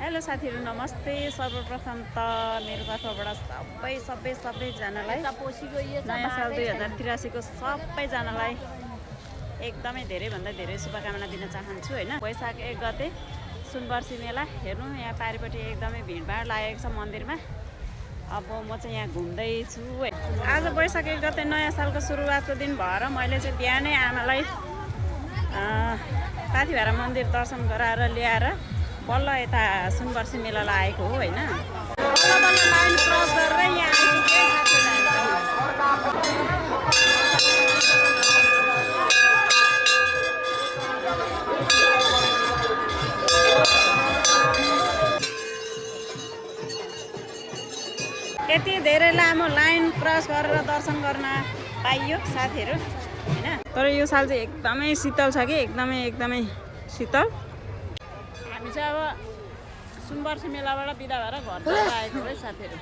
Hello साथीहरु नमस्ते। सर्वप्रथम त मेरो तर्फबाट सबैजनालाई नयाँ साल 2083 को सबैजनालाई एकदमै धेरै भन्दा धेरै शुभकामना दिन चाहन्छु हैन। वैशाख 1 गते सुनवर्षी मेला हेर्नु यहाँ पारिपट्टि एकदमै भिडभाड लागेको छ मन्दिरमा। अब म चाहिँ यहाँ घुम्दै छु। आज वैशाख 1 गते नयाँ सालको सुरुवातको दिन भएर मैले चाहिँ बिहानै आमालाई पाथिभरा मन्दिर दर्शन गराएर ल्याएर बल्ल यता सुनवर्षी मेलालाई आएको हो हैन। बल्ल लाइन क्रस गरेर यहाँ आइपुगे यति धेरै लामो लाइन क्रस गरेर दर्शन गर्न पाइयो साथीहरु हैन। तर यो साल चाहिँ एकदमै शीतल छ कि एकदमै शीतल। हामी चाहिँ अब सुनवर्षी मेलाबाट बिदा भएर घर आएको है साथीहरु।